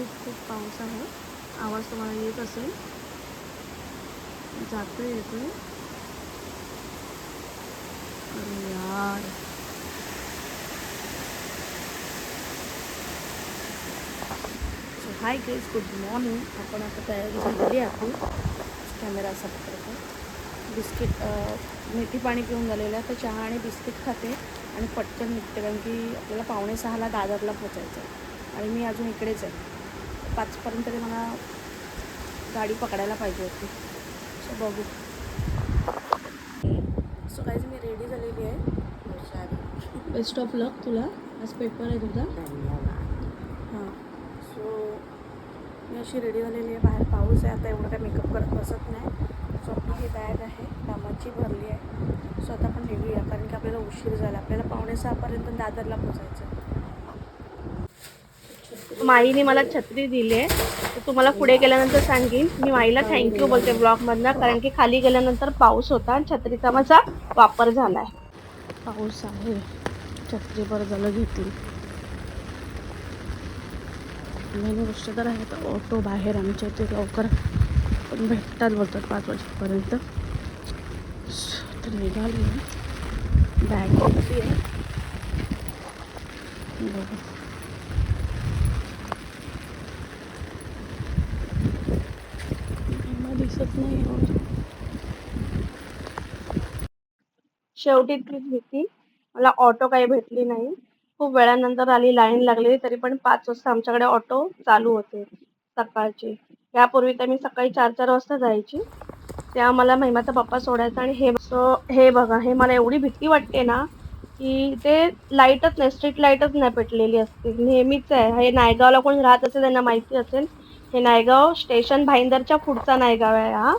खूप खूप पाऊस आहे. आवाज तुम्हाला येत असेल, जातोय येतोय. अरे यार, so hi guys, good morning. आपण आता तयारी झालेली आहे आपली. कॅमेरा असा पकडतो. बिस्किट मेथी पाणी पिऊन झालेलं आहे, तर चहा आणि बिस्किट खाते आणि पटकन निघते, कारण की आपल्याला 5:45ला दादरला पोचायचं आहे आणि मी अजून इकडेच आहे. 5पर्यंत तरी मला गाडी पकडायला पाहिजे होती. सो बघू. सो गाईज, मी रेडी झालेली आहे. बेस्ट ऑफ लक तुला. आज पेपर आहे तुझा. हां. सो मी अशी रेडी झालेली आहे. बाहेर पाऊस आहे. आता एवढं काय मेकअप करत बसत नाही. सो आपली ही बॅग आहे, कामाची भरली आहे. सो आता आपण निघूया, कारण की आपल्याला उशीर झाला. आपल्याला 5:45पर्यंत दादरला पोचायचं आहे. माईने मला छत्री दिली आहे, तर तुम्हाला पुढे गेल्यानंतर सांगेन. मी माईला थँक्यू बोलते ब्लॉगमधनं, कारण की खाली गेल्यानंतर पाऊस होता आणि छत्रीचा माझा वापर झाला आहे. पाऊस आहे, छत्री बरं झालं घेतली. मेन गोष्ट तर आहे, तर ऑटो बाहेर आमच्या इथे लवकर पण भेटतात बोलतात 5 वाजेपर्यंत. तर निघाली आहे, बॅग घेतली आहे. बघू. दिसत नाही. शेवटी तीच भीती, मला ऑटो काही भेटली नाही. खूप वेळानंतर आली, लाईन लागलेली, तरी पण 5 वाजता आमच्याकडे ऑटो चालू होते सकाळचे. यापूर्वी तर मी सकाळी 4-4 वाजता जायची, तेव्हा मला महिमाचा पप्पा सोडायचा. आणि हे बघा, हे मला एवढी भीती वाटते ना, की ते लाईटच नाही, स्ट्रीट लाईटच नाही पेटलेली असते. नेहमीच आहे हे. नायगावला कोणी राहत असेल त्यांना माहिती असेल, हे नायगाव स्टेशन भाईंदरच्या पुढचा नायगाव आहे हा.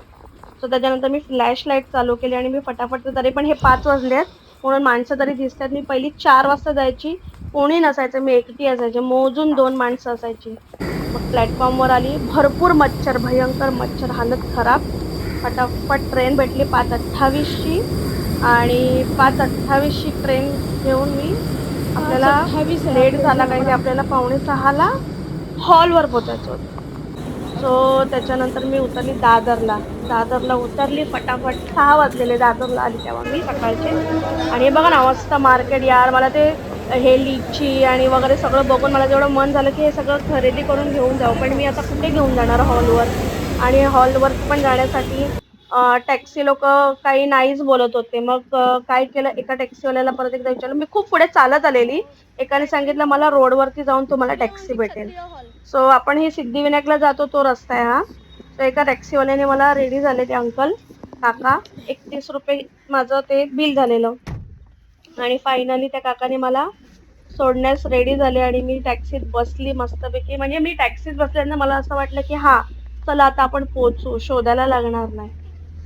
सो त्याच्यानंतर मी फ्लॅश लाईट चालू केली आणि मी फटाफट, तरी पण हे 5 वाजलेत म्हणून माणसं तरी दिसतात. मी पहिली 4 वाजता जायची, कोणी नसायचं, मी एकटी असायचे, मोजून 2 माणसं असायची. मग प्लॅटफॉर्मवर आली, भरपूर मच्छर, भयंकर मच्छर, हालत खराब. फटाफट ट्रेन भेटली 5:28ची आणि 5:28ची ट्रेन घेऊन मी, आपल्याला लेट झाला कारण की आपल्याला 5:45ला हॉलवर पोचायचं होतं. सो त्याच्यानंतर मी उतरली दादरला उतरली फटाफट. 6 वाजलेले दादरला आली तेव्हा मी सकाळचे. आणि हे बघा ना, मस्त मार्केट यार. मला ते हे लिची आणि वगैरे सगळं बघून मला जेवढं मन झालं की हे सगळं खरेदी करून घेऊन जाऊ, पण मी आता कुठे घेऊन जाणार हॉलवर. आणि हॉलवर पण जाण्यासाठी टॅक्सी लोक काही नाहीच बोलत होते. मग काय केलं, एका टॅक्सीवाल्याला परत एकदा विचारलं. मी खूप पुढे चालत आलेली, एकाने सांगितलं मला रोडवरती जाऊन तुम्हाला टॅक्सी भेटेल. सो आपण ही सिद्धिविनायकला जातो तो रस्ता आहे हा. सो एका टॅक्सीवाल्याने मला, रेडी झाले ते अंकल काका, 31 रुपये माझं ते बिल झालेलं. आणि फायनली त्या काकाने मला सोडण्यास रेडी झाले आणि मी टॅक्सीत बसली मस्तपैकी. म्हणजे मी टॅक्सीत बसल्यानं मला असं वाटलं की हा चला आता आपण पोहोचू, शोधायला लागणार नाही.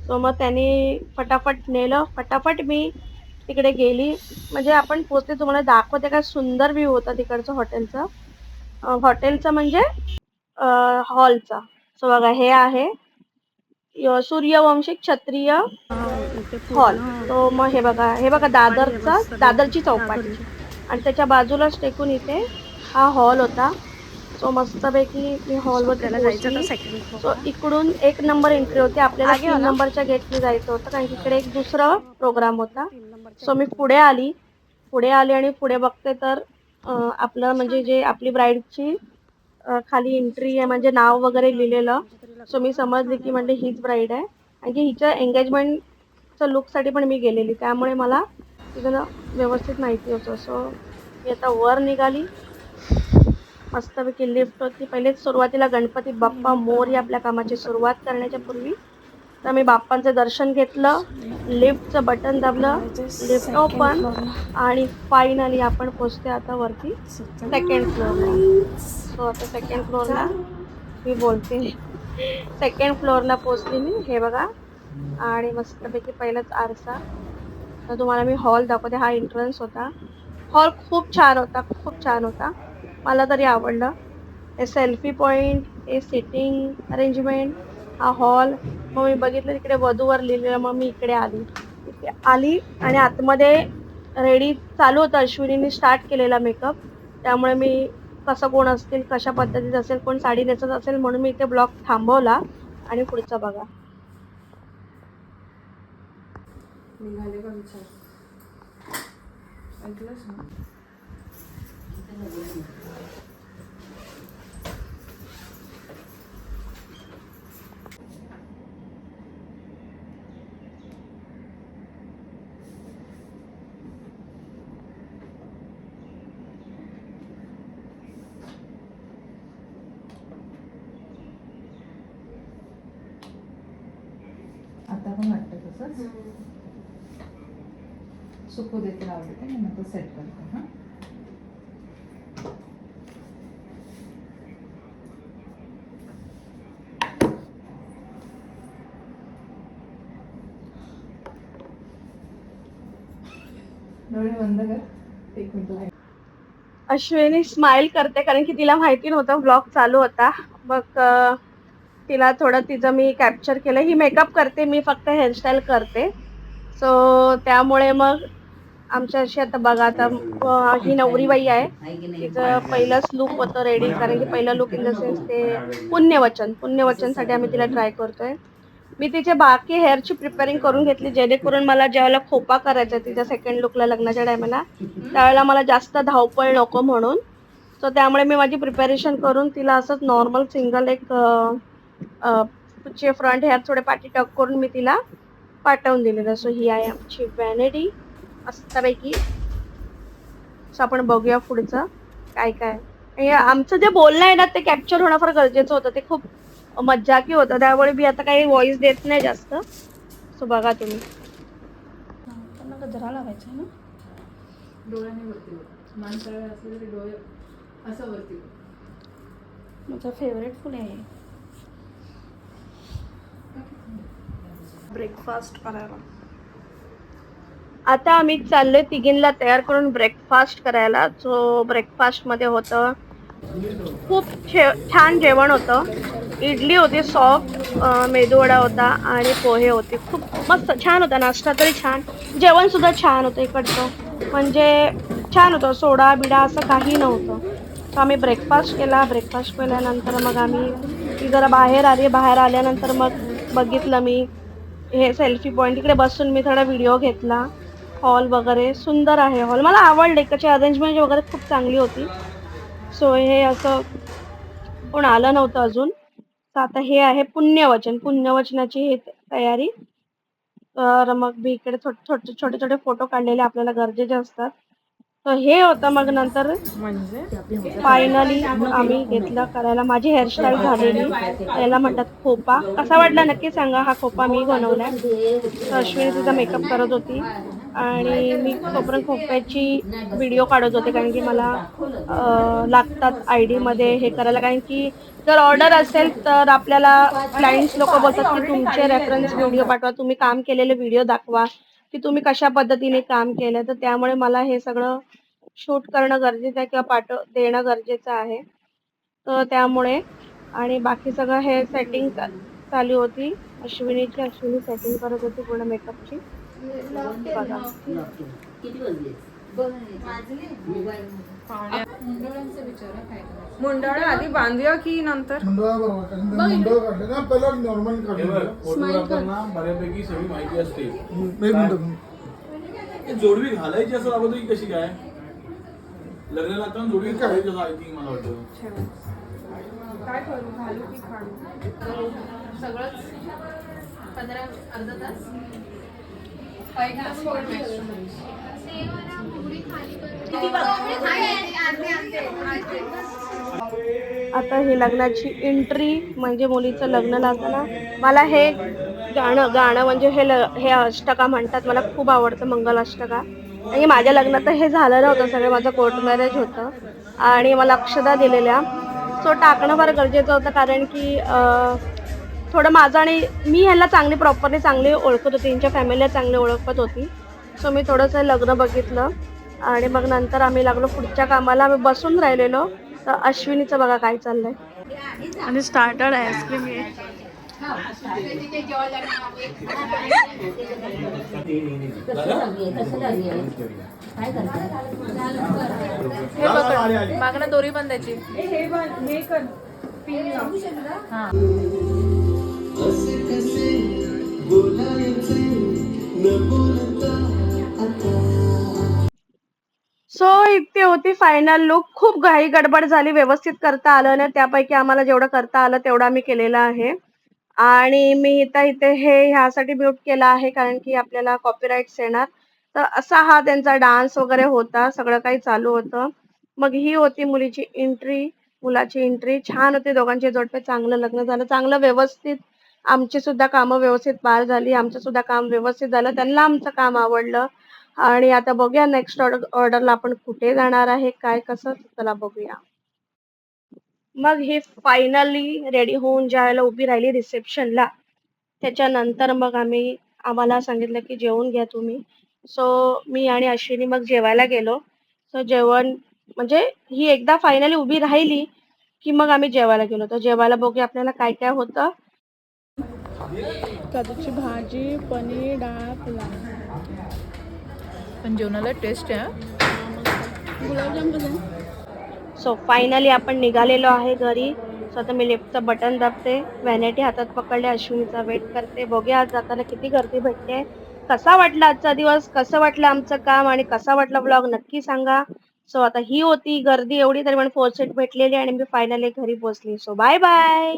सो मग त्यांनी फटाफट नेलं. फटाफट मी तिकडे गेली, म्हणजे आपण पोचते. तुम्हाला दाखवते काय सुंदर व्ह्यू होता तिकडचं हॉटेलचा म्हणजे हॉलचा. सो बघा, हे आहे सूर्यवंशी क्षत्रिय हॉल. तो मग हे बघा दादरची चौपाटी आणि त्याच्या बाजूलाच टेकून इथे हा हॉल होता. सो मस्तपैकी मी हॉलवरती पोहोचली. सो इकडून 1 नंबर एंट्री होती. आपल्याला 3 नंबरच्या गेटने जायचं होतं, कारण इकडे एक दुसरा प्रोग्राम होता. सो मी पुढे आली आणि पुढे बघते तर आपलं म्हणजे जे आपली ब्राईडची खाली एंट्री आहे, म्हणजे नाव वगैरे लिहिलेलं. सो मी समजले की म्हणजे हीच ब्राईड आहे, आणि की हिच्या एंगेजमेंटच्या लुकसाठी पण मी गेलेली, त्यामुळे मला तिथं व्यवस्थित माहिती होतं. सो मी आता वर निघाली. मस्तपैकी लिफ्ट होती. पहिलेच सुरुवातीला गणपती बाप्पा मोरया आपल्या कामाची सुरुवात करण्याच्या पूर्वी तर मी बाप्पांचं दर्शन घेतलं, लिफ्टचं बटन दाबलं, लिफ्ट ओपन, आणि फायनली आपण पोचते आता वरती सेकंड फ्लोअरला. सो आता सेकंड फ्लोअरला मी बोलते, सेकंड फ्लोअरला पोचली मी. हे बघा, आणि मस्तपैकी पहिलाच आरसा. तर तुम्हाला मी हॉल दाखवते. हा एंट्रन्स होता. हॉल खूप छान होता, मला तरी आवडलं. हे सेल्फी पॉईंट, हे सिटिंग अरेंजमेंट, हा हॉल. मग मी बघितलं तिकडे वधूवर लिहिलेलं, मग मी इकडे आली आणि आतमध्ये रेडी चालू होतं. अश्विनीने स्टार्ट केलेला मेकअप, त्यामुळे मी कसं कोण असतील, कशा पद्धतीचं असेल, कोण साडी नेसत असेल, म्हणून मी इथे ब्लॉग थांबवला आणि पुढचं बघा. निघाले का विचार ऐकलंस ना. आता पण वाटतं तसंच सुकू देते लावते ते मी नंतर सेट करते. हां डोळे बंद कर एक मिनिट. अश्विनी स्माइल करते कारण की तिला माहिती नव्हतं ब्लॉग चालू होता. मग तिला थोडं तिचं मी कॅप्चर केलं. ही मेकअप करते, मी फक्त हेअरस्टाईल करते. सो त्यामुळे मग आमच्या अशी आता बघा, आता ही नवरीबाई आहे, तिचं पहिलंच लुक होतं रेडी, कारण की पहिला लुक इन द सेन्स ते पुण्यवचनसाठी आम्ही तिला ट्राय करतोय. मी तिचे बाकी हेअरची प्रिपेअरिंग करून घेतली, जेणेकरून मला ज्यावेळेला खोपा करायचा तिच्या सेकंड लुकला लग्नाच्या टायमाला, त्यावेळेला मला जास्त धावपळ नको म्हणून. सो त्यामुळे मी माझी प्रिपरेशन करून तिला असंच नॉर्मल सिंगल एक फ्रंट हेअर थोडे पाठी टक करून मी तिला पाठवून दिलेलं. सो ही आहे आमची व्हॅनिटी मस्तपैकी. सो आपण बघूया पुढचं काय काय. आणि आमचं जे बोलणं आहे ना ते कॅप्चर होणं फार गरजेचं होतं, ते खूप मज्जाकी होतं, त्यामुळे मी आता काही व्हॉइस देत नाही जास्त. सो बघा तुम्ही. त्यांना गजरा लावायचा आहे ना, डोळ्याने वरती माणसाळा असले तरी डोळे असं वरती. माझं फेवरेट फूड आहे. ब्रेकफास्ट करायला आता आम्ही चाललोय तिघींना तयार करून ब्रेकफास्ट करायला. जो ब्रेकफास्टमध्ये होतं खूप छान जेवण होतं. इडली होती सॉफ्ट, मेदूवडा होता आणि पोहे होते. खूप मस्त छान होता नाश्ता, तरी छान. जेवणसुद्धा छान होतं इकडचं, म्हणजे छान होतं, सोडा बिडा असं काही नव्हतं. तर आम्ही ब्रेकफास्ट केल्यानंतर मग ती जरा बाहेर आली. बाहेर आल्यानंतर मग बघितलं मी हे सेल्फी पॉईंट, तिकडे बसून मी थोडा व्हिडिओ घेतला. हॉल वगैरे सुंदर आहे. हॉल मला आवडले, त्याची अरेंजमेंट वगैरे खूप चांगली होती. सो हे असं कोण आलं नव्हतं अजून. तर आता हे आहे पुण्यवचनाची हे तयारी. तर मग मी इकडे छोटे छोटे फोटो काढलेले आपल्याला गरजेचे असतात. तर हे होतं. मग नंतर म्हणजे फायनली आम्ही घेतलं करायला. माझी हेअरस्टाईल झालेली, त्याला म्हणतात खोपा. कसा वाटला नक्की सांगा. हा खोपा मी बनवलाय. तर अश्विनी तिचा मेकअप करत होती आणि मी तोपर्यंत खोप्याची व्हिडिओ काढत होते, कारण की मला लागतात ID मध्ये हे करायला. कारण की जर ऑर्डर असेल तर आपल्याला क्लायंट्स लोक बोलतात की तुमचे रेफरन्स व्हिडिओ पाठवा, तुम्ही काम केलेले व्हिडिओ दाखवा की तुम्ही कशा पद्धतीने काम केलं. तर त्यामुळे मला हे सगळं शूट करणं गरजेचं आहे किंवा देणं गरजेचं आहे. तर त्यामुळे आणि बाकी सगळं हे सेटिंग चालू होती अश्विनी सेटिंग करत होती पूर्ण मेकअपची. बघा मुंडाळा आधी बांधूया की नंतर बऱ्यापैकी सगळी माहिती असते. जोडवी घालायची असं लागत की कशी काय लग्नाला आता जोडवी घालायची असं आय थिंक मला वाटतं. काय करू, घालू की काढू सगळंच 15 अर्धा तास. आता ही लग्नाची एंट्री म्हणजे मुलीचं लग्न लागताना मला हे गाणं म्हणजे हे अष्टका म्हणतात, मला खूप आवडतं मंगल अष्टका. आणि माझ्या लग्नात हे झालं नव्हतं, सगळं माझं कोर्ट मॅरेज होतं आणि मला अक्षदा दिलेल्या. सो टाकणं फार गरजेचं होतं, कारण की थोडं माझं आणि मी ह्याला चांगली ओळखत होती, यांच्या फॅमिलीला चांगली ओळखत होती. सो मी थोडंसं लग्न बघितलं आणि मग नंतर आम्ही लागलो पुढच्या कामाला. आम्ही बसून राहिलेलो तर अश्विनीचं बघा काय चाललंय. आणि स्टार्टर आईस्क्रीम आहे. हे पकड मागणं दोरी बांधायची हे कर हा सो इथे होती फायनल लुक. खूप घाई गडबड झाली, व्यवस्थित करता आलं नाही. त्यापैकी आम्हाला जेवढं करता आलं तेवढं आम्ही केलेलं आहे. आणि मी इथे हे ह्यासाठी म्यूट केलं आहे कारण की आपल्याला कॉपीराइट्स येणार. तर असा हा त्यांचा डान्स वगैरे होता, सगळं काही चालू होतं. मग ही होती मुलीची एंट्री, मुलाची एंट्री. छान होते दोघांचे जोडपे, चांगलं लग्न झालं, चांगलं व्यवस्थित. आमची सुद्धा कामं व्यवस्थित पार झाली, आमचं सुद्धा काम व्यवस्थित झालं, त्यांना आमचं काम आवडलं. आणि आता बघूया नेक्स्ट ऑर्डरला आपण कुठे जाणार आहे, काय कसं, चला बघूया. मग ही फायनली रेडी होऊन ज्यावेळेला उभी राहिली रिसेप्शनला, त्याच्यानंतर मग आम्हाला सांगितलं की जेवून घ्या तुम्ही. सो मी आणि अश्विनी मग जेवायला गेलो. सो जेवण म्हणजे ही एकदा फायनली उभी राहिली की मग आम्ही जेवायला गेलो. तर जेवायला बघूया आपल्याला काय काय होतं. काजूची भाजी, पनीर, डाळ, पुलाव. पण जेवणाला टेस्ट आहे. गुलाबजाम कसं? सो फायनली आपण निघालेलो आहे घरी. सो आता मी लिफ्टचं बटन दाबते, व्हॅनिटी हातात पकडले, अश्विनीचा वेट करते. बघूया आज जाताना किती गर्दी भेटते. कसा वाटला आजचा दिवस, कसं वाटलं आमचं काम आणि कसा वाटला व्लॉग नक्की सांगा. सो आता ही होती गर्दी एवढी, तरी पण 4 सीट भेटलेली आणि मी फायनली घरी पोहोचली. So bye bye.